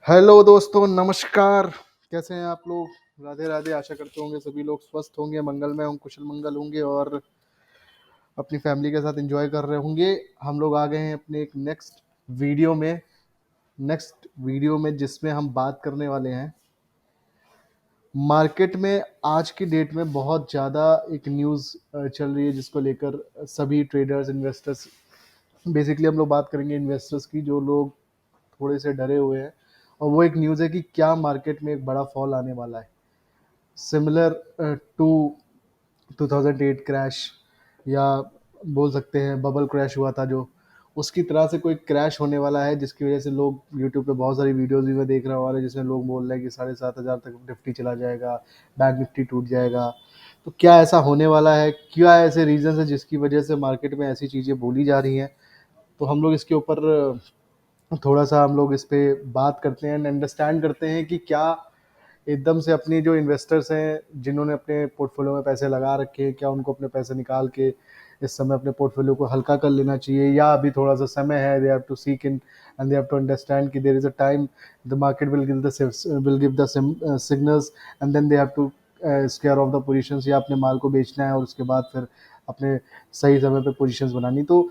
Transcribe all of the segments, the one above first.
Hello दोस्तों, नमस्कार। कैसे हैं आप लोग? राधे राधे। आशा करते होंगे सभी लोग स्वस्थ होंगे, मंगलमय होंगे, कुशल मंगल होंगे और अपनी फैमिली के साथ एंजॉय कर रहे होंगे। हम लोग आ गए हैं अपने एक वीडियो में नेक्स्ट वीडियो में, जिसमें हम बात करने वाले हैं मार्केट में। आज की डेट में बहुत ज़्यादा एक न्यूज़ चल रही है, जिसको लेकर सभी ट्रेडर्स, इन्वेस्टर्स, बेसिकली हम लोग बात करेंगे इन्वेस्टर्स की, जो लोग थोड़े से डरे हुए हैं। और वो एक न्यूज़ है कि क्या मार्केट में एक बड़ा फॉल आने वाला है, सिमिलर टू 2008 क्रैश, या बोल सकते हैं बबल क्रैश हुआ था जो, उसकी तरह से कोई क्रैश होने वाला है, जिसकी वजह से लोग यूट्यूब पे बहुत सारी वीडियोस भी मैं देख रहा हूँ, जिसमें लोग बोल रहे हैं कि 7,500 तक निफ्टी चला जाएगा, बैंक निफ्टी टूट जाएगा। तो क्या ऐसा होने वाला है? क्या ऐसे रीजन है जिसकी वजह से मार्केट में ऐसी चीज़ें बोली जा रही हैं? तो हम लोग इसके ऊपर थोड़ा सा हम लोग इस पे बात करते हैं, अंडरस्टैंड करते हैं कि क्या एकदम से अपनी जो इन्वेस्टर्स हैं, जिन्होंने अपने पोर्टफोलियो में पैसे लगा रखे हैं, क्या उनको अपने पैसे निकाल के इस समय अपने पोर्टफोलियो को हल्का कर लेना चाहिए, या अभी थोड़ा सा समय है, they have to seek in and they have to understand कि there is a time the market will give the signals and then they have to square off the positions, या अपने माल को बेचना है और उसके बाद फिर अपने सही समय पे पोजीशंस बनानी। तो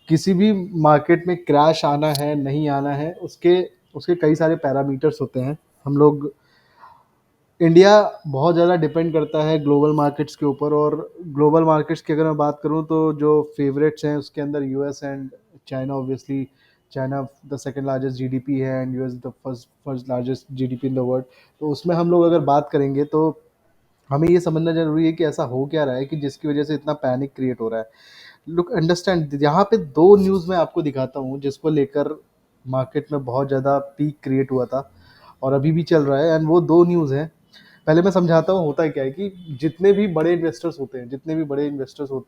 किसी भी मार्केट में क्रैश आना है, नहीं आना है, उसके उसके कई सारे पैरामीटर्स होते हैं। हम लोग इंडिया बहुत ज़्यादा डिपेंड करता है ग्लोबल मार्केट्स के ऊपर, और ग्लोबल मार्केट्स की अगर मैं बात करूं तो जो फेवरेट्स हैं उसके अंदर US and China. Obviously China the second largest GDP है and US the first first largest GDP in the world. तो उसमें हम लोग अगर बात करेंगे तो हमें ये समझना जरूरी है कि ऐसा हो क्या रहा है कि जिसकी वजह से इतना पैनिक क्रिएट हो रहा है। लुक, अंडरस्टैंड, यहाँ पे दो न्यूज़ मैं आपको दिखाता हूँ जिसको लेकर मार्केट में बहुत ज़्यादा पीक क्रिएट हुआ था और अभी भी चल रहा है, एंड वो दो न्यूज़ हैं। पहले मैं समझाता हूँ होता है क्या है कि जितने भी बड़े इन्वेस्टर्स होते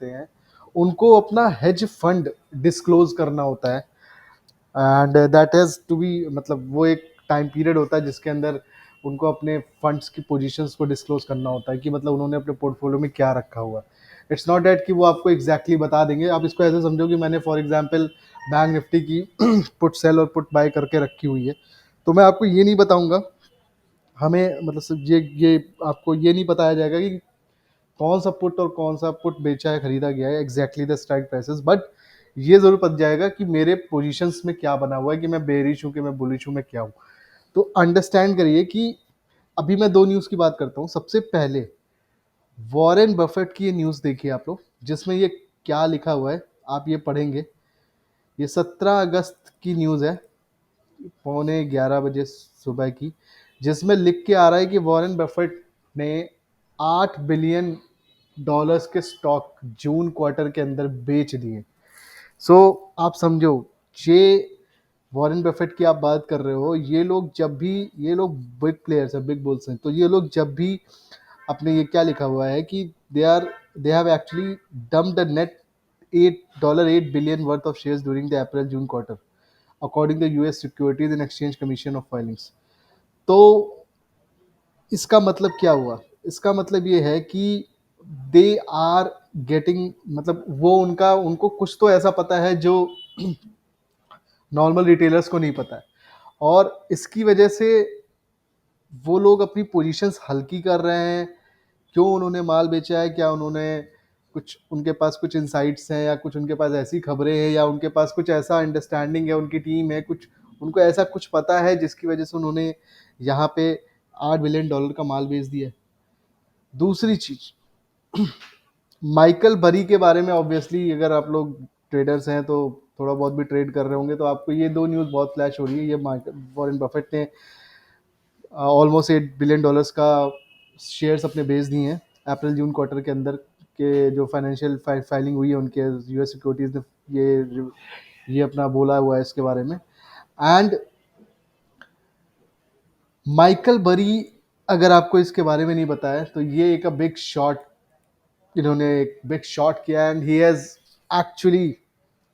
हैं उनको अपना हेज फंड डिस्क्लोज करना होता है, and that has to be, मतलब वो एक टाइम पीरियड होता है जिसके अंदर उनको अपने फंड्स की पोजीशंस को डिस्क्लोज करना होता है कि मतलब उन्होंने अपने पोर्टफोलियो में क्या रखा हुआ है। इट्स नॉट डैट कि वो आपको एग्जैक्टली बता देंगे। आप इसको ऐसे समझो कि मैंने फॉर एग्जांपल बैंक निफ्टी की पुट सेल और पुट बाय करके रखी हुई है, तो मैं आपको ये नहीं बताऊंगा, हमें मतलब ये आपको ये नहीं बताया जाएगा कि कौन सा पुट और कौन सा पुट बेचा है, खरीदा गया है, exactly the strike prices, but ये जरूर पता जाएगा कि मेरे पोजीशंस में क्या बना हुआ है, कि मैं बेरिश हूँ कि मैं बुलिश हूँ, मैं क्या हूँ। तो अंडरस्टैंड करिए कि अभी मैं दो न्यूज़ की बात करता हूँ। सबसे पहले वॉरेन बफेट की ये न्यूज़ देखिए आप लोग, जिसमें ये क्या लिखा हुआ है आप ये पढ़ेंगे। ये 17 अगस्त की न्यूज़ है, 11:15 बजे सुबह की, जिसमें लिख के आ रहा है कि वॉरेन बफेट ने $8 बिलियन के स्टॉक जून क्वार्टर के अंदर बेच दिए। सो आप समझो, ये वॉरेन बफेट की आप बात कर रहे हो, ये लोग बिग प्लेयर्स हैं, बिग बुल्स हैं, तो ये लोग जब भी अपने, ये क्या लिखा हुआ है कि they have actually dumped the net $8 billion worth of shares during the April June quarter, according the US securities and exchange commission of filings. तो इसका मतलब क्या हुआ? इसका मतलब ये है कि दे आर गेटिंग, मतलब वो उनको कुछ तो ऐसा पता है जो नॉर्मल रिटेलर्स को नहीं पता है, और इसकी वजह से वो लोग अपनी पोजीशंस हल्की कर रहे हैं। क्यों उन्होंने माल बेचा है? क्या उन्होंने कुछ, उनके पास कुछ इंसाइट्स हैं, या कुछ उनके पास ऐसी खबरें हैं, या उनके पास कुछ ऐसा अंडरस्टैंडिंग है, उनकी टीम है, कुछ उनको ऐसा कुछ पता है जिसकी वजह से उन्होंने यहाँ पे $8 बिलियन का माल बेच दिया है। दूसरी चीज, माइकल बरी के बारे में, ऑब्वियसली अगर आप लोग ट्रेडर्स हैं तो थोड़ा बहुत भी ट्रेड कर रहे होंगे, तो आपको ये दो न्यूज़ बहुत फ्लैश हो रही है। ये वॉरेन बफेट ने ऑलमोस्ट $8 बिलियन का शेयर्स अपने बेच दिए हैं अप्रैल जून क्वार्टर के अंदर के जो फाइनेंशियल फाइलिंग हुई है उनके, यूएस सिक्योरिटीज ने ये अपना बोला हुआ है इसके बारे में। एंड माइकल बरी, अगर आपको इसके बारे में नहीं बताया तो ये एक बिग शॉट, इन्होंने एक बिग शॉट किया, एंड ही हैज एक्चुअली,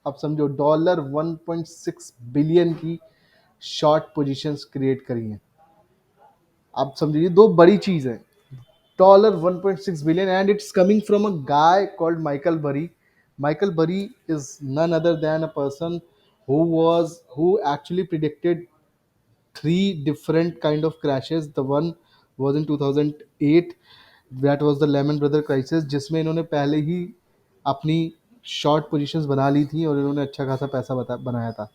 आप समझो, $1.6 बिलियन की शॉर्ट पोजीशंस क्रिएट करी हैं। आप समझिए, ये दो बड़ी चीज है। $1.6 billion, and it's coming from a guy called Michael Burry. Michael Burry is none other than a person who actually predicted three different kind of crashes. The one was in 2008, that was the Lehman Brothers crisis, जिसमें इन्होंने पहले ही अपनी short positions बना ली थी और इन्होंने अच्छा खासा पैसा बनाया था।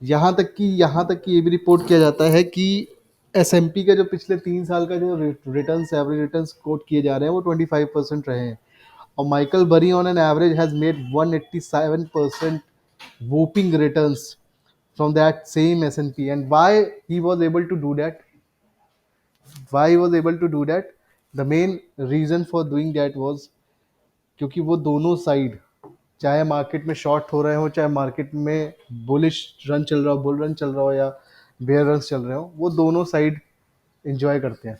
यहाँ तक कि ये भी रिपोर्ट किया जाता है कि S&P का जो पिछले 3 साल का जो रिटर्न्स, एवरेज रिटर्न्स कोट किए जा रहे हैं वो 25% रहे हैं, और माइकल बरी on an average has made 187% whooping returns from that same S&P. And why he was able to do that? Why he was able to do that? The main reason for doing that was क्योंकि वो दोनों side, चाहे market में short हो रहे हो, चाहे market में बुलिश रन चल रहा हो, बुल रन चल रहा हो, या बेयर रन चल रहे हो, वो दोनों साइड एंजॉय करते हैं।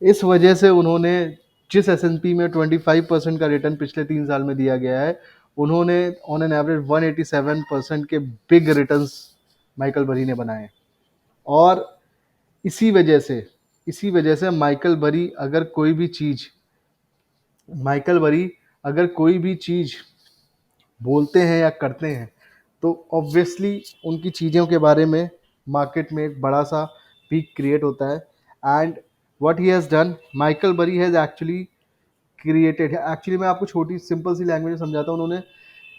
इस वजह से उन्होंने जिस S&P में 25% का रिटर्न पिछले 3 साल में दिया गया है, उन्होंने ऑन एन एवरेज 187% के बिग रिटर्न्स माइकल बरी ने बनाए। और इसी वजह से माइकल बरी अगर कोई भी चीज़ बोलते हैं या करते हैं, तो ऑब्वियसली उनकी चीज़ों के बारे में मार्केट में एक बड़ा सा पीक क्रिएट होता है। And what he has done, Michael बरी हैज़ एक्चुअली क्रिएटेड है। एक्चुअली मैं आपको छोटी सिंपल सी लैंग्वेज में समझाता हूँ। उन्होंने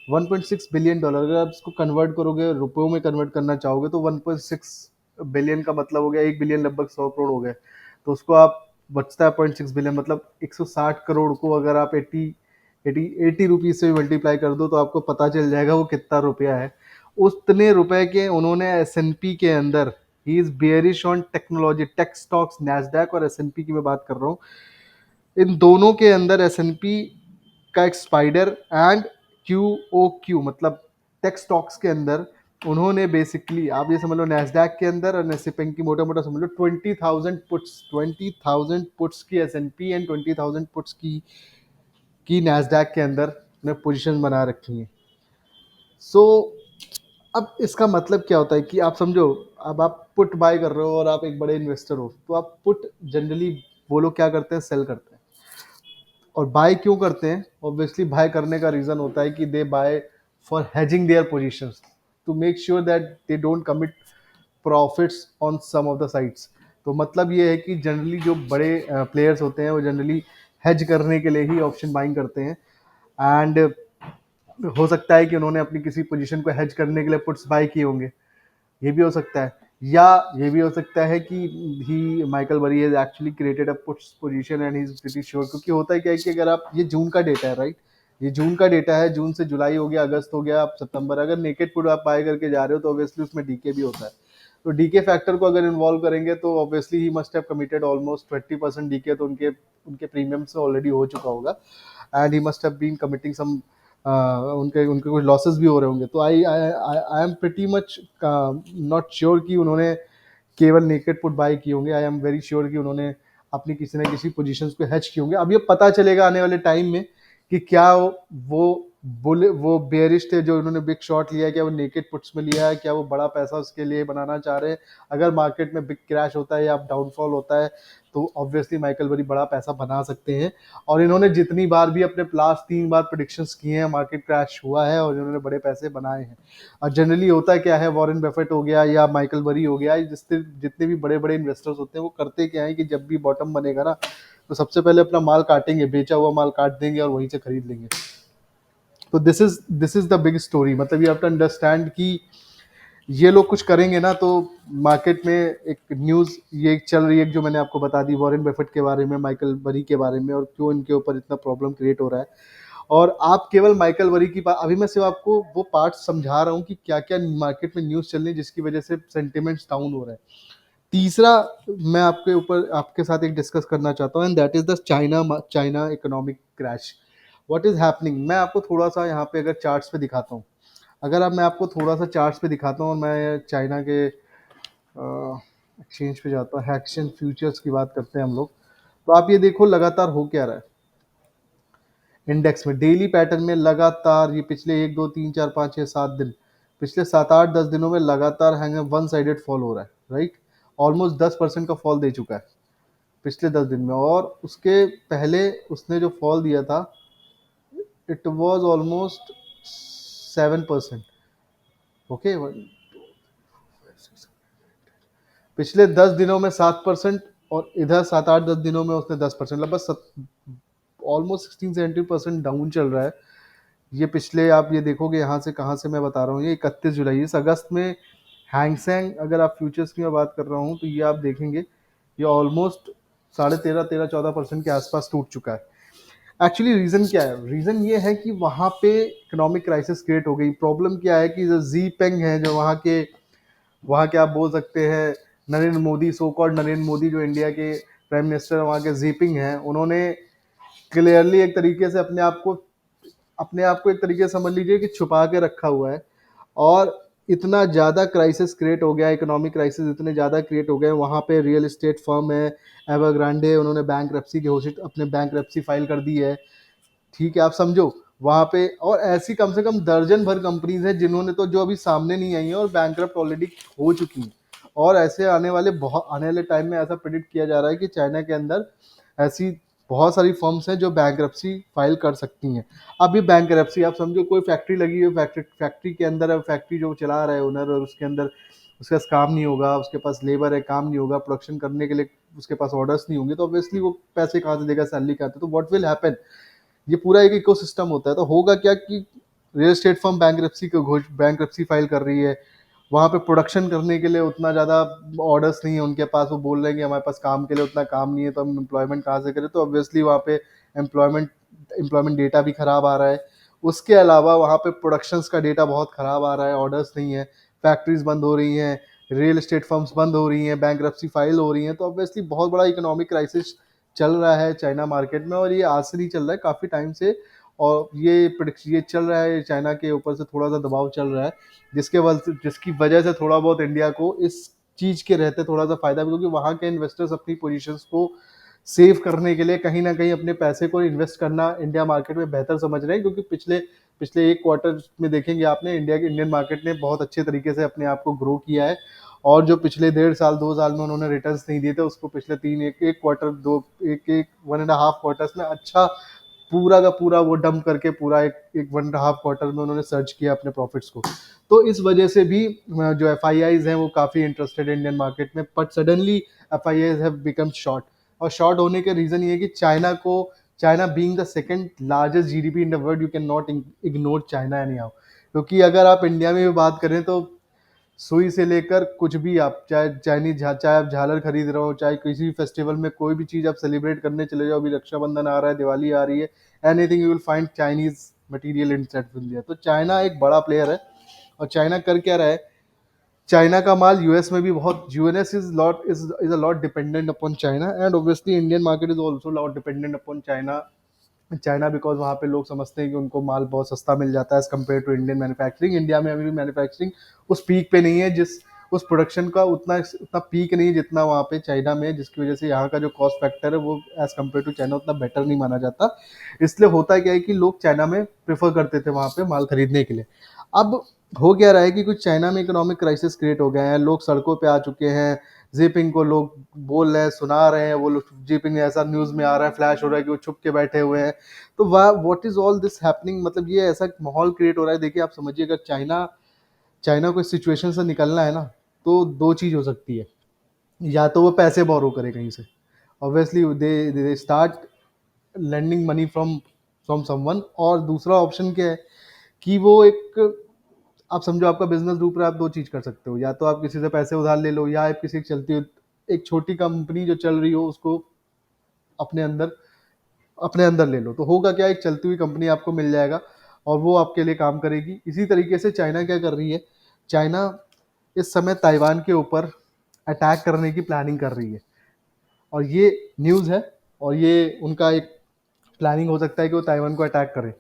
$1.6 बिलियन, अगर आप इसको कन्वर्ट करोगे, रुपयों में कन्वर्ट करना चाहोगे, तो 1.6 बिलियन का मतलब हो गया 1 बिलियन लगभग 100 करोड़ हो गए। तो उसको आप बचता है 0.6 बिलियन, मतलब 160 करोड़ को अगर आप 80 रुपीज़ से मल्टीप्लाई कर दो तो आपको पता चल जाएगा वो कितना रुपया है। उतने रुपए के उन्होंने S&P के अंदर, he is bearish on technology, tech stocks, Nasdaq और S&P की मैं बात कर रहा हूँ। इन दोनों के अंदर S&P का एक स्पाइडर एंड QOQ मतलब टेक स्टॉक्स के अंदर उन्होंने बेसिकली, आप ये समझ लो, नैस्डैक के अंदर और S&P की मोटा मोटा समझ लो 20,000 पुट्स की S&P एंड 20,000 पुट्स की नैस्डैक के अंदर ने पोजीशन बना रखी है। सो अब इसका मतलब क्या होता है कि आप समझो, अब आप पुट बाय कर रहे हो और आप एक बड़े इन्वेस्टर हो, तो आप पुट जनरली वो लोग क्या करते हैं, सेल करते हैं। और बाय क्यों करते हैं? ऑब्वियसली बाय करने का रीज़न होता है कि they buy for hedging their positions to make sure that they don't commit profits on some of the sites. तो मतलब ये है कि जनरली जो बड़े प्लेयर्स होते हैं वो जनरली हेज करने के लिए ही ऑप्शन बाइंग करते हैं। एंड हो सकता है कि उन्होंने अपनी किसी पोजीशन को हेज करने के लिए पुट्स बाय किए होंगे, ये भी हो सकता है। या ये भी हो सकता है कि ही माइकल बरी has actually created a puts position and he is pretty sure, क्योंकि होता है क्या है कि अगर आप, ये जून का डेटा है, राइट, ये जून का डेटा है, जून से जुलाई हो गया, अगस्त हो गया, आप सितंबर, अगर नेकेड पुट आप बाय करके जा रहे हो तो ऑब्वियसली उसमें डीके भी होता है। तो डीके फैक्टर को अगर इन्वॉल्व करेंगे तो obviously he must have committed almost 20% डीके, तो उनके उनके प्रीमियम से ऑलरेडी हो चुका होगा। And he must have been committing some, उनके उनके कुछ लॉसेस भी हो रहे होंगे। तो I I am pretty much not sure कि उन्होंने केवल नेकेड पुट बाय किए होंगे। आई एम वेरी श्योर कि उन्होंने अपनी किसी न किसी पोजीशंस को हेज किए होंगे। अब ये पता चलेगा आने वाले टाइम में कि क्या वो बेयरिश थे जो उन्होंने बिग शॉट लिया है, क्या वो नेकेड पुट्स में लिया है, क्या वो बड़ा पैसा उसके लिए बनाना चाह रहे हैं। अगर मार्केट में बिग क्रैश होता है या डाउनफॉल होता है तो ऑब्वियसली माइकल बरी बड़ा पैसा बना सकते हैं। और इन्होंने जितनी बार भी अपने लास्ट 3 बार प्रेडिक्शंस किए हैं, मार्केट क्रैश हुआ है और इन्होंने बड़े पैसे बनाए हैं। और जनरली होता क्या है, वॉरेन बफेट हो गया या माइकल बरी हो गया, जिससे जितने भी बड़े बड़े इन्वेस्टर्स होते हैं वो करते क्या है कि जब भी बॉटम बनेगा ना, तो सबसे पहले अपना माल काटेंगे, बेचा हुआ माल काट देंगे और वहीं से खरीद लेंगे। तो this is the big story. मतलब यू हैव टू अंडरस्टैंड कि ये लोग कुछ करेंगे ना तो मार्केट में एक न्यूज़ ये चल रही है जो मैंने आपको बता दी, वॉरेन बफेट के बारे में, माइकल बरी के बारे में, और क्यों इनके ऊपर इतना प्रॉब्लम क्रिएट हो रहा है। और आप केवल माइकल बरी की बात, अभी मैं सिर्फ आपको वो पार्ट समझा रहा हूँ कि क्या क्या मार्केट में न्यूज़ चल रही है जिसकी वजह से सेंटिमेंट्स डाउन हो रहा है। तीसरा मैं आपके साथ एक डिस्कस करना चाहता हूँ, and that is the China economic crash. What is happening, मैं आपको थोड़ा सा यहाँ पे अगर चार्ट्स पे दिखाता हूँ, अगर अब मैं आपको थोड़ा सा चार्ट्स पे दिखाता हूँ और मैं चाइना के एक्सचेंज पे जाता हूँ, एक्शन फ्यूचर्स की बात करते हैं हम लोग, तो आप ये देखो लगातार हो क्या रहा है इंडेक्स में, डेली पैटर्न में लगातार, ये पिछले 1 2 3 4 5 6 7 दिन, पिछले 7 8 10 दिनों में लगातार हैंग वन साइडेड फॉल हो रहा है, राइट। ऑलमोस्ट 10% का फॉल दे चुका है पिछले 10 दिन में। और उसके पहले उसने जो फॉल दिया था, इट वाज ऑलमोस्ट 7%। ओके, पिछले 10 दिनों में 7% और इधर 7-8-10 दिनों में उसने 10%, लगभग ऑलमोस्ट 16-17% डाउन चल रहा है। ये पिछले आप ये देखोगे यहाँ से, कहाँ से मैं बता रहा हूँ, ये 31 जुलाई, इस अगस्त में हैंग सेंग, अगर आप फ्यूचर्स की मैं बात कर रहा हूँ तो ये आप देखेंगे ये ऑलमोस्ट 13.5-14% के आसपास टूट चुका है। एक्चुअली रीज़न क्या है? रीज़न ये है कि वहाँ पे इकोनॉमिक क्राइसिस क्रिएट हो गई। प्रॉब्लम क्या है कि जो जी पेंग है, जो वहाँ के आप बोल सकते हैं नरेंद्र मोदी, सो कॉल्ड नरेंद्र मोदी, जो इंडिया के प्राइम मिनिस्टर वहाँ के जीपिंग हैं, उन्होंने क्लियरली एक तरीके से अपने आप को एक तरीके से समझ लीजिए कि छुपा के रखा हुआ है। और इतना ज़्यादा क्राइसिस क्रिएट हो गया, इकोनॉमिक क्राइसिस इतने ज़्यादा क्रिएट हो गए, वहाँ पे रियल एस्टेट फर्म है एवरग्रांडे, उन्होंने बैंकरप्सी की घोषित अपने बैंकरप्सी फाइल कर दी है। ठीक है, आप समझो वहाँ पे, और ऐसी कम से कम दर्जन भर कंपनीज हैं जिन्होंने तो, जो अभी सामने नहीं आई हैं और बैंकरप्ट ऑलरेडी हो चुकी हैं। और ऐसे आने वाले टाइम में ऐसा प्रेडिक्ट किया जा रहा है कि चाइना के अंदर ऐसी बहुत सारी फर्म्स हैं जो बैंकरप्सी फाइल कर सकती हैं। अब ये बैंकरप्सी आप समझो, कोई फैक्ट्री लगी हुई, फैक्ट्री के अंदर, अब फैक्ट्री जो चला रहा है ओनर, और उसके अंदर उसके पास काम नहीं होगा, उसके पास लेबर है, काम नहीं होगा, प्रोडक्शन करने के लिए उसके पास ऑर्डर्स नहीं होंगे, तो ऑब्वियसली वो पैसे कहाँ से देगा, सैलरी कहाँ से? तो व्हाट विल हैपन? ये पूरा एक इकोसिस्टम होता है। तो होगा क्या कि real estate firm bankruptcy file कर रही है, वहाँ पे प्रोडक्शन करने के लिए उतना ज़्यादा ऑर्डर्स नहीं है उनके पास, वो बोल रहे हैं कि हमारे पास काम के लिए उतना काम नहीं है, तो हम एम्प्लॉयमेंट कहाँ से करें? तो ऑब्वियसली वहाँ पे एम्प्लॉयमेंट एम्प्लॉयमेंट डेटा भी खराब आ रहा है। उसके अलावा वहाँ पे प्रोडक्शंस का डेटा बहुत खराब आ रहा है, ऑर्डर्स नहीं है, फैक्ट्रीज बंद हो रही हैं, रियल एस्टेट फर्म्स बंद हो रही हैं, बैंकरप्सी फाइल हो रही हैं। तो ऑब्वियसली बहुत बड़ा इकोनॉमिक क्राइसिस चल रहा है चाइना मार्केट में, और ये आज से नहीं चल रहा है, काफ़ी टाइम से। और ये चल रहा है, चाइना के ऊपर से थोड़ा सा दबाव चल रहा है, जिसकी वजह से थोड़ा बहुत इंडिया को इस चीज़ के रहते थोड़ा सा फायदा भी, क्योंकि वहाँ के इन्वेस्टर्स अपनी पोजीशंस को सेव करने के लिए कहीं ना कहीं अपने पैसे को इन्वेस्ट करना इंडिया मार्केट में बेहतर समझ रहे हैं। क्योंकि पिछले पिछले एक क्वार्टर में देखेंगे आपने, इंडियन मार्केट ने बहुत अच्छे तरीके से अपने आप को ग्रो किया है। और जो पिछले 1.5 साल 2 साल में उन्होंने रिटर्न्स नहीं दिए थे, उसको पिछले तीन एक क्वार्टर दो एक एक 1.5 क्वार्टर्स में अच्छा पूरा का पूरा वो डंप करके, पूरा एक 1.5 क्वार्टर में उन्होंने सर्च किया अपने प्रॉफिट्स को। तो इस वजह से भी जो एफ आई आईज हैं वो काफ़ी इंटरेस्टेड इंडियन मार्केट में, but suddenly F I eyes have become short. और शॉर्ट होने के रीज़न ये है कि China being the second largest GDP in the world, you can not ignore China any how. क्योंकि अगर आप इंडिया में भी बात करें तो सुई से लेकर कुछ भी, आप चाहे आप झालर खरीद रहे हो, चाहे किसी भी फेस्टिवल में कोई भी चीज़ आप सेलिब्रेट करने चले जाओ, अभी रक्षाबंधन आ रहा है, दिवाली आ रही है, anything you will find Chinese material in set India. तो चाइना एक बड़ा प्लेयर है। और चाइना कर क्या रहा है? चाइना का माल यूएस में भी बहुत, US is a lot dependent upon China, and obviously Indian market is also lot dependent upon China because वहाँ पे लोग समझते हैं कि उनको माल बहुत सस्ता मिल जाता है as compare to Indian manufacturing. India में अभी भी मैन्युफैक्चरिंग उस पीक पे नहीं है, उस प्रोडक्शन का उतना उतना पीक नहीं है जितना वहाँ पे चाइना में है, जिसकी वजह से यहाँ का जो कॉस्ट फैक्टर है वो एज कम्पेयर टू चाइना उतना बेटर नहीं माना जाता। इसलिए होता क्या है कि लोग चाइना में प्रेफर करते थे वहाँ पे माल खरीदने के लिए। अब हो क्या रहा है कि कुछ चाइना में इकोनॉमिक क्राइसिस क्रिएट हो गए हैं, लोग सड़कों पे आ चुके हैं, जिपिंग को लोग बोल रहे हैं, सुना रहे हैं, वो लोग जिपिंग ऐसा न्यूज़ में आ रहा है, फ्लैश हो रहा है कि वो छुप के बैठे हुए हैं। तो वाह, what is all this happening? मतलब ये ऐसा माहौल क्रिएट हो रहा है। देखिए, आप समझिए, अगर चाइना चाइना को इस सिचुएशन से निकलना है ना, तो दो चीज़ हो सकती है। या तो वो पैसे बोरो करे कहीं से, obviously they start lending money from someone. और दूसरा ऑप्शन क्या है कि वो एक, आप समझो आपका बिजनेस डूब रहा है, आप दो चीज़ कर सकते हो, या तो आप किसी से पैसे उधार ले लो, या आप किसी की चलती हो एक छोटी कंपनी जो चल रही हो उसको अपने अंदर अपने अंदर ले लो। तो होगा क्या, एक चलती हुई कंपनी आपको मिल जाएगा और वो आपके लिए काम करेगी। इसी तरीके से चाइना क्या कर रही है? चाइना इस समय ताइवान के ऊपर अटैक करने की प्लानिंग कर रही है, और ये न्यूज़ है, और ये उनका एक प्लानिंग हो सकता है कि वो ताइवान को अटैक करें,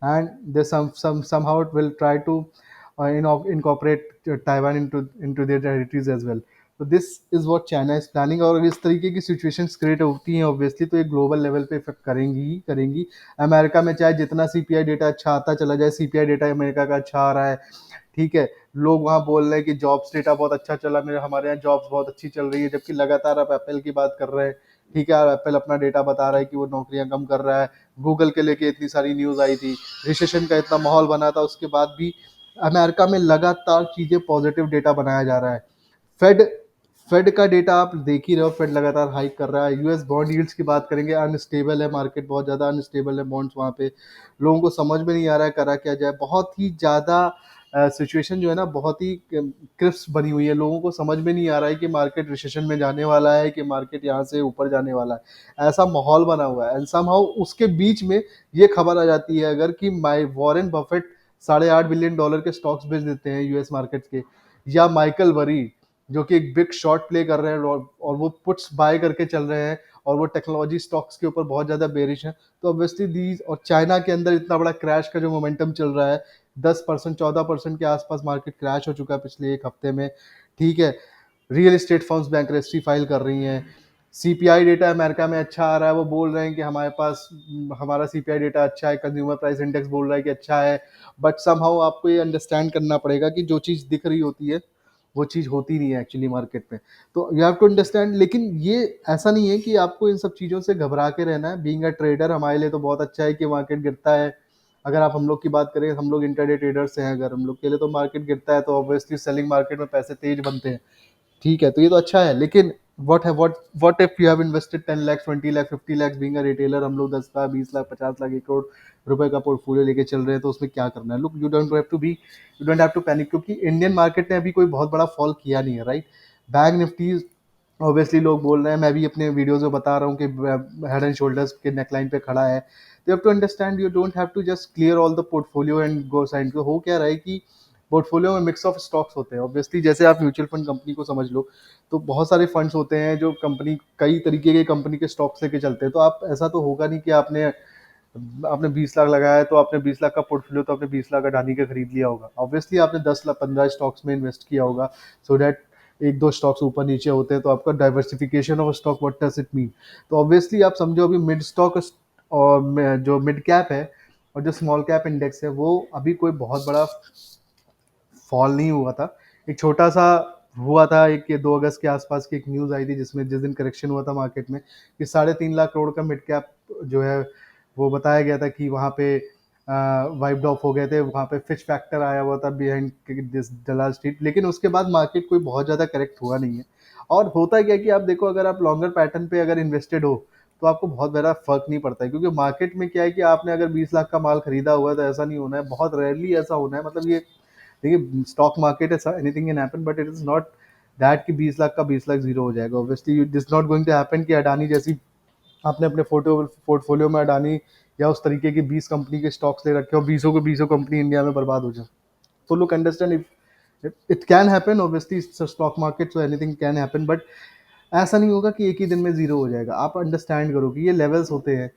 and they somehow it will try to incorporate Taiwan into their territories as well. तो this is what China is planning. और इस तरीके की सिचुएशंस क्रिएट होती हैं ऑब्वियसली, तो ये ग्लोबल लेवल पे इफेक्ट करेंगी ही करेंगी। अमेरिका में चाहे जितना सीपीआई डेटा अच्छा आता चला जाए, सीपीआई डेटा अमेरिका का अच्छा आ रहा है, ठीक है, लोग वहाँ बोल रहे हैं कि जॉब्स डेटा बहुत अच्छा चला, मेरे हमारे यहाँ जॉब्स बहुत अच्छी चल रही है, जबकि लगातार आप एप्पल की बात कर रहे हैं, ठीक है, एप्पल अपना डेटा बता रहा है कि वो नौकरियां कम कर रहा है। गूगल के लेके इतनी सारी न्यूज़ आई थी, रिसेशन का इतना माहौल बना था, उसके बाद भी अमेरिका में लगातार चीज़ें पॉजिटिव डेटा बनाया जा रहा है। फेड फेड का डेटा आप देख ही रहे हो, फेड लगातार हाइक कर रहा है। यूएस बॉन्ड यील्ड्स की बात करेंगे, अनस्टेबल है मार्केट, बहुत ज़्यादा अनस्टेबल है बॉन्ड्स वहाँ पे। लोगों को समझ में नहीं आ रहा है करा क्या जाए, बहुत ही ज़्यादा सिचुएशन जो है ना बहुत ही क्रिस्प बनी हुई है। लोगों को समझ में नहीं आ रहा है कि मार्केट रिसेशन में जाने वाला है कि मार्केट यहाँ से ऊपर जाने वाला है, ऐसा माहौल बना हुआ है। एंड समहाउ उसके बीच में ये खबर आ जाती है अगर कि माई वॉरेन बफेट $8.5 बिलियन के स्टॉक्स बेच देते हैं यूएस मार्केट के, या माइकल बरी जो कि एक बिग शॉर्ट प्ले कर रहे हैं और वो पुट्स बाय करके चल रहे हैं और वो टेक्नोलॉजी स्टॉक्स के ऊपर बहुत ज़्यादा बेरिश है, तो ऑब्वियसली दीज, और चाइना के अंदर इतना बड़ा क्रैश का जो मोमेंटम चल रहा है, 10% 14% के आसपास मार्केट क्रैश हो चुका है पिछले एक हफ्ते में। ठीक है, real estate firms bankruptcy file कर रही हैं। सीपीआई डेटा अमेरिका में अच्छा आ रहा है, वो बोल रहे हैं कि हमारे पास हमारा सीपीआई डेटा अच्छा है, कंज्यूमर प्राइस इंडेक्स बोल रहा है कि अच्छा है, बट समहाउ आपको ये अंडरस्टैंड करना पड़ेगा कि जो चीज़ दिख रही होती है वो चीज़ होती नहीं है एक्चुअली मार्केट में। तो यू हैव टू अंडरस्टैंड, लेकिन ये ऐसा नहीं है कि आपको इन सब चीज़ों से घबरा के रहना है। बीइंग अ ट्रेडर हमारे लिए तो बहुत अच्छा है कि मार्केट गिरता है। अगर आप हम लोग की बात करें, हम लोग इंटरडे ट्रेडर्स हैं, अगर हम लोग के लिए तो मार्केट गिरता है तो ऑब्वियसली सेलिंग मार्केट में पैसे तेज बनते हैं। ठीक है, तो ये तो अच्छा है, लेकिन what if you have invested 10 lakh 20 lakh 50 lakh being a retailer, हम लोग 10 लाख 20 लाख 50 लाख 1 करोड़ रुपए का पोर्टफोलियो लेके चल रहे हैं, तो उसमें क्या करना है? Look, you don't have to panic, क्योंकि इंडियन मार्केट ने अभी कोई बहुत बड़ा फॉल किया नहीं है, राइट? बैंक निफ्टी ऑब्वियसली लोग बोल रहे हैं, मैं भी अपने वीडियोज में बता रहा हूँ कि हेड एंड शोल्डर्स के नेकलाइन पे खड़ा है। तो you have to understand, you don't have to just clear all the portfolio and go side. तो हो क्या रहा है कि पोर्टफोलियो में मिक्स ऑफ स्टॉक्स होते हैं। ऑब्वियसली जैसे आप म्यूचुअल फंड कंपनी को समझ लो, तो बहुत सारे फंड्स होते हैं जो कंपनी कई तरीके के कंपनी के स्टॉक्स लेके चलते हैं। तो आप ऐसा तो होगा नहीं कि आपने आपने 20 लाख लगाया है तो आपने 20 लाख का पोर्टफोलियो, तो आपने 20 लाख अडानी का खरीद लिया होगा। ऑब्वियसली आपने 10 लाख 15 स्टॉक्स में इन्वेस्ट किया होगा, सो दैट एक दो स्टॉक्स ऊपर नीचे होते हैं, तो आपका diversification of stock, what does it mean? तो ऑब्वियसली आप समझो अभी मिड स्टॉक और जो मिड कैप है और जो स्मॉल कैप इंडेक्स है, वो अभी कोई बहुत बड़ा फॉल नहीं हुआ था। एक छोटा सा हुआ था, एक 2 अगस्त के आसपास की एक न्यूज़ आई थी जिसमें जिस दिन करेक्शन हुआ था मार्केट में कि 3.5 लाख करोड़ का मिड कैप जो है वो बताया गया था कि वहाँ पे वाइप्ड ऑफ हो गए थे, वहाँ पे फिच फैक्टर आया हुआ था बिहाइंड दिस दलाल स्ट्रीट, लेकिन उसके बाद मार्केट कोई बहुत ज़्यादा करेक्ट हुआ नहीं है। और होता क्या है कि आप देखो, अगर आप लॉन्गर पैटर्न पे अगर इन्वेस्टेड हो तो आपको बहुत ज़्यादा फर्क नहीं पड़ता है, क्योंकि मार्केट में क्या है कि आपने अगर 20 लाख का माल खरीदा हुआ है तो ऐसा नहीं होना है, बहुत रेयरली ऐसा होना है। मतलब ये देखिए, स्टॉक मार्केट है, anything can happen, but it is not that कि 20 लाख का 20 लाख जीरो हो जाएगा। Obviously it is not going to happen कि अडानी जैसी आपने अपने पोर्टफोलियो में अडानी या उस तरीके की 20 कंपनी के स्टॉक्स ले रखे हो, 20 कंपनी इंडिया में बर्बाद हो जाए। तो look, understand, if it can happen, obviously stock market, so anything can happen, but ऐसा नहीं होगा कि एक ही दिन में जीरो हो जाएगा। आप अंडरस्टैंड करो कि ये लेवल्स होते हैं।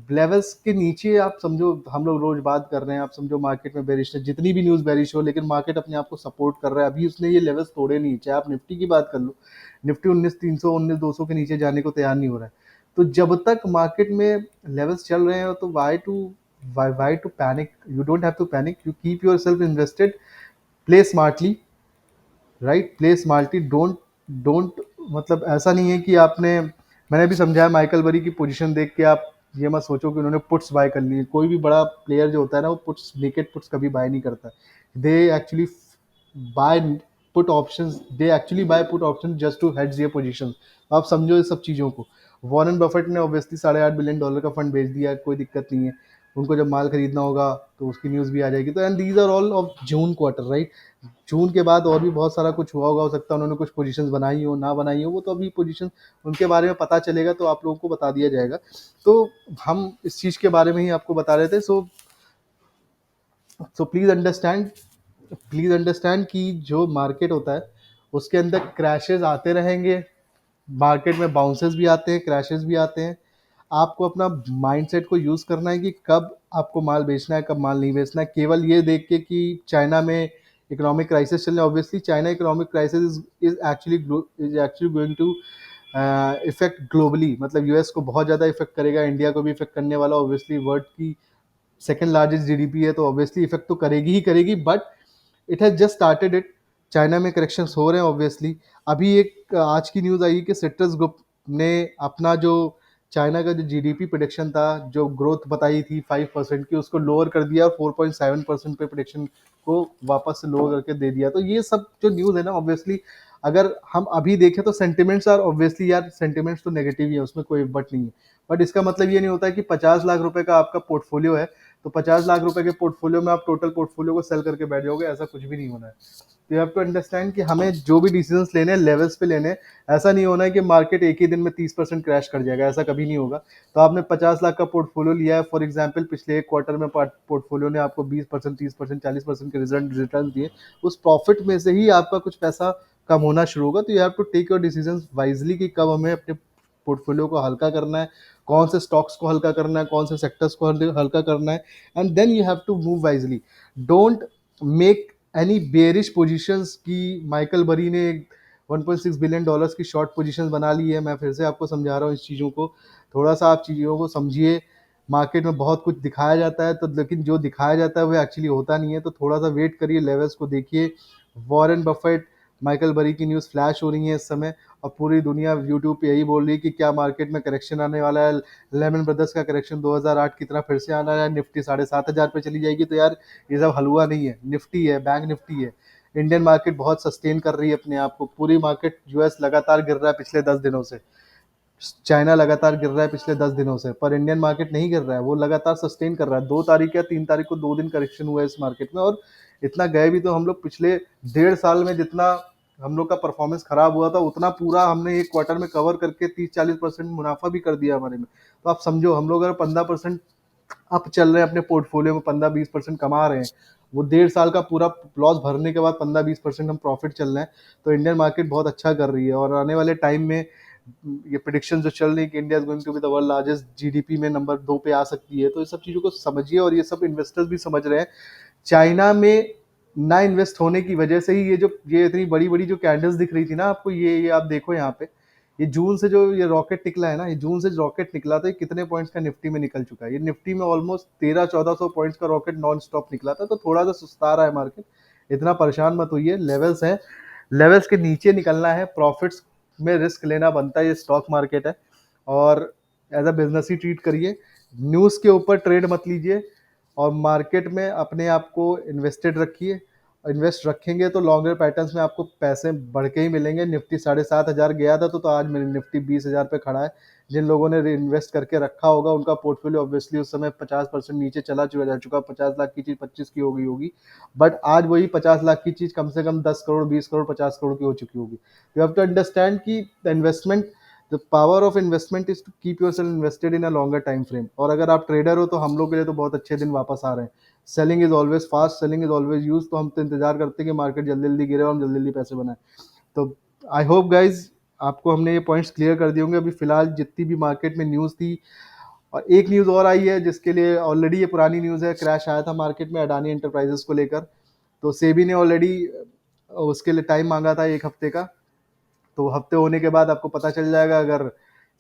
लेवल्स के नीचे आप समझो, हम लोग रोज बात कर रहे हैं, आप समझो मार्केट में बेरिश है, जितनी भी न्यूज़ बेरिश हो, लेकिन मार्केट अपने आप को सपोर्ट कर रहा है। अभी उसने ये लेवल्स तोड़े नहीं, चाहे आप निफ्टी की बात कर लो, निफ्टी 19,300 19,200 के नीचे जाने को तैयार नहीं हो रहा है। तो जब तक मार्केट में लेवल्स चल रहे हैं तो why to panic? You don't have to panic, you keep yourself invested, play smartly, right? Play smartly, don't don't मतलब ऐसा नहीं है कि आपने, मैंने भी समझाया, माइकल बरी की पोजीशन देख के आप ये मत सोचो कि उन्होंने पुट्स बाय कर ली है। कोई भी बड़ा प्लेयर जो होता है ना, वो पुट्स, नेकेड पुट्स कभी बाय नहीं करता। They actually buy put option just two heads ये पोजीशन। आप समझो इस सब चीज़ों को। वॉरेन बफेट ने ऑब्वियसली $8.5 बिलियन का फंड बेच दिया है, कोई दिक्कत नहीं है। उनको जब माल खरीदना होगा तो उसकी न्यूज़ भी आ जाएगी। तो and these are all of June quarter, right? June के बाद और भी बहुत सारा कुछ हुआ होगा, हो सकता है उन्होंने कुछ पोजीशंस बनाई हो, ना बनाई हो, वो तो अभी पोजीशन उनके बारे में पता चलेगा तो आप लोगों को बता दिया जाएगा। तो हम इस चीज़ के बारे में ही आपको बता रहे थे। सो प्लीज़ अंडरस्टैंड कि जो मार्केट होता है उसके अंदर क्रैशेस आते रहेंगे, मार्केट में बाउंसेस भी आते हैं, क्रैशेस भी आते हैं। आपको अपना माइंडसेट को यूज़ करना है कि कब आपको माल बेचना है, कब माल नहीं बेचना है। केवल ये देख के कि चाइना में इकोनॉमिक क्राइसिस चल रहा है, obviously China economic crisis is actually going to effect globally, मतलब यूएस को बहुत ज़्यादा इफेक्ट करेगा, इंडिया को भी इफेक्ट करने वाला। ऑब्वियसली वर्ल्ड की सेकंड लार्जेस्ट जीडीपी है, तो ऑब्वियसली इफेक्ट तो करेगी ही करेगी, but it has just started it. China में करेक्शंस हो रहे हैं ऑब्वियसली। अभी एक आज की न्यूज़ आई कि सिट्रस ग्रुप ने अपना जो चाइना का जो जीडीपी प्रोडिक्शन था, जो ग्रोथ बताई थी 5% की, उसको लोअर कर दिया, 4.7% पे प्रोडिक्शन को वापस से लोअर करके दे दिया। तो ये सब जो न्यूज़ है ना, ऑब्वियसली अगर हम अभी देखें तो सेंटिमेंट्स आर ऑब्वियसली यार, सेंटिमेंट्स तो नेगेटिव ही है, उसमें कोई बट नहीं है। बट इसका मतलब ये नहीं होता है कि 50 लाख रुपए का आपका पोर्टफोलियो है तो 50 लाख रुपए के पोर्टफोलियो में आप टोटल पोर्टफोलियो को सेल करके बैठ जाओगे, ऐसा कुछ भी नहीं होना है। तो यू हैव टू अंडरस्टैंड कि हमें जो भी डिसीजंस लेने हैं लेवल्स पे लेने हैं। ऐसा नहीं होना है कि मार्केट एक ही दिन में 30% क्रैश कर जाएगा, ऐसा कभी नहीं होगा। तो आपने 50 लाख का पोर्टफोलियो लिया है, फॉर एग्जांपल पिछले एक क्वार्टर में पोर्टफोलियो ने आपको 20%, 30%, 40% के रिटर्न दिए, उस प्रॉफिट में से ही आपका कुछ पैसा कम होना शुरू होगा। तो you have to take your decisions wisely कि कब हमें अपने पोर्टफोलियो को हल्का करना है, कौन से स्टॉक्स को हल्का करना है, कौन से सेक्टर्स को हल्का करना है, and then you have to move wisely. Don't make any bearish positions की माइकल बरी ने 1.6 बिलियन डॉलर्स की शॉर्ट पोजीशंस बना ली है। मैं फिर से आपको समझा रहा हूँ इस चीज़ों को, थोड़ा सा आप चीज़ों को समझिए। मार्केट में बहुत कुछ दिखाया जाता है तो, लेकिन जो दिखाया जाता है वो एक्चुअली होता नहीं है। तो थोड़ा सा वेट करिए, लेवल्स को देखिए। वॉरेन बफेट, माइकल बरी की न्यूज़ फ्लैश हो रही है इस समय, और पूरी दुनिया यूट्यूब पे यही बोल रही है कि क्या मार्केट में करेक्शन आने वाला है। लेमन ब्रदर्स का करेक्शन 2008 की तरह फिर से आना है, निफ्टी 7,500 पे चली जाएगी। तो यार ये सब हलवा नहीं है, निफ्टी है, बैंक निफ्टी है। इंडियन मार्केट बहुत सस्टेन कर रही है अपने आप को। पूरी मार्केट, यूएस लगातार गिर रहा है पिछले 10 दिनों से, चाइना लगातार गिर रहा है पिछले 10 दिनों से, पर इंडियन मार्केट नहीं गिर रहा है, वो लगातार सस्टेन कर रहा है। 2 तारीख या 3 तारीख को 2 दिन करेक्शन हुआ है इस मार्केट में, और इतना गए भी तो हम लोग पिछले 1.5 साल में जितना हम लोग का परफॉर्मेंस खराब हुआ था उतना पूरा हमने एक क्वार्टर में कवर करके 30-40% मुनाफा भी कर दिया हमारे में। तो आप समझो, हम लोग अगर 15% अप चल रहे हैं अपने पोर्टफोलियो में, 15-20% कमा रहे हैं, वो 1.5 साल का पूरा लॉस भरने के बाद 15-20% हम प्रॉफिट चल रहे हैं। तो इंडियन मार्केट बहुत अच्छा कर रही है, और आने वाले टाइम में ये प्रिडिक्शन जो चल रही है कि India is going to be the world largest, GDP में नंबर 2 पे आ सकती है। तो ये सब चीज़ों को समझिए, और ये सब इन्वेस्टर्स भी समझ रहे हैं। चाइना में ना इन्वेस्ट होने की वजह से ही ये इतनी बड़ी बड़ी जो कैंडल्स दिख रही थी ना आपको, ये आप देखो यहाँ पे, ये जून से जो ये रॉकेट निकला है ना, ये जून से रॉकेट निकला था, ये कितने पॉइंट्स का निफ्टी में निकल चुका है। ये निफ्टी में ऑलमोस्ट 1300-1400 पॉइंट्स का रॉकेट नॉन स्टॉप निकला था। तो थोड़ा सा सुस्ता रहा है मार्केट, इतना परेशान मत होइए। लेवल्स हैं, लेवल्स के नीचे निकलना है, प्रॉफिट्स में रिस्क लेना बनता है, ये स्टॉक मार्केट है, और एज अ बिजनेस ही ट्रीट करिए। न्यूज़ के ऊपर ट्रेड मत लीजिए, और मार्केट में अपने आप को इन्वेस्टेड रखिए। इन्वेस्ट रखेंगे तो लॉन्गर पैटर्न्स में आपको पैसे बढ़ के ही मिलेंगे। निफ्टी 7,500 गया था तो आज मेरी निफ्टी 20,000 पे खड़ा है। जिन लोगों ने इन्वेस्ट करके रखा होगा उनका पोर्टफोलियो ऑब्वियसली उस समय 50% नीचे जा चुका, 50 लाख की चीज़ 25 की हो गई होगी, बट आज वही 50 लाख की चीज़ कम से कम 10 करोड़, 20 करोड़, 50 करोड़ की हो चुकी होगी। यू हैव टू अंडरस्टैंड कि the investment, the power of investment is to keep yourself invested in a longer time frame. और अगर आप ट्रेडर हो तो हम लोग के लिए तो बहुत अच्छे दिन वापस आ रहे हैं। Selling is always fast, selling is always use. तो हम तो इंतजार करते हैं कि मार्केट जल्दी जल्दी गिरे और हम जल्दी जल्दी पैसे बनाए। तो आई होप गाइज आपको हमने ये पॉइंट्स क्लियर कर दिए होंगे। अभी फिलहाल जितनी भी मार्केट में न्यूज़ थी, और एक न्यूज़ और आई है जिसके लिए ऑलरेडी ये पुरानी न्यूज़ है, क्रैश आया था मार्केट में अडानी एंटरप्राइजेस को लेकर। तो सेबी ने ऑलरेडी उसके लिए टाइम मांगा था 1 हफ्ते का, तो हफ्ते होने के बाद आपको पता चल जाएगा। अगर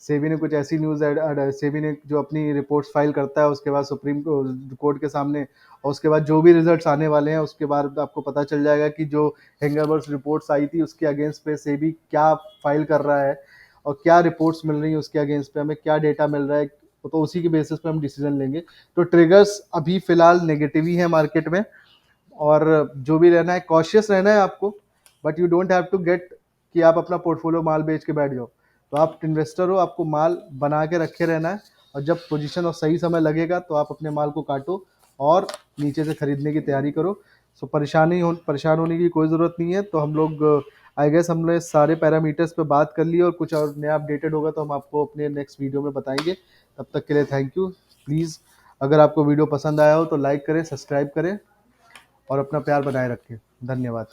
सेबी ने कुछ ऐसी न्यूज़, सेबी ने जो अपनी रिपोर्ट्स फाइल करता है उसके बाद सुप्रीम कोर्ट के सामने, और उसके बाद जो भी रिजल्ट्स आने वाले हैं उसके बाद आपको पता चल जाएगा कि जो हैंगरबर्ग्स रिपोर्ट्स आई थी उसके अगेंस्ट पे सेबी क्या फाइल कर रहा है, और क्या रिपोर्ट्स मिल रही है उसके अगेंस्ट पे, हमें क्या डेटा मिल रहा है, तो उसी के बेसिस पे हम डिसीजन लेंगे। तो ट्रिगर्स अभी फिलहाल नेगेटिव ही है मार्केट में, और जो भी रहना है कॉशियस रहना है आपको, but you don't have to get कि आप अपना पोर्टफोलियो माल बेच के बैठ जाओ। तो आप इन्वेस्टर हो, आपको माल बना के रखे रहना है, और जब पोजीशन और सही समय लगेगा तो आप अपने माल को काटो और नीचे से खरीदने की तैयारी करो। सो परेशान होने की कोई ज़रूरत नहीं है। तो हम लोग आई गेस हमने सारे पैरामीटर्स पे बात कर ली, और कुछ और नया अपडेटेड होगा तो हम आपको अपने नेक्स्ट वीडियो में बताएंगे। तब तक के लिए थैंक यू। प्लीज़ अगर आपको वीडियो पसंद आया हो तो लाइक करें, सब्सक्राइब करें, और अपना प्यार बनाए रखें। धन्यवाद।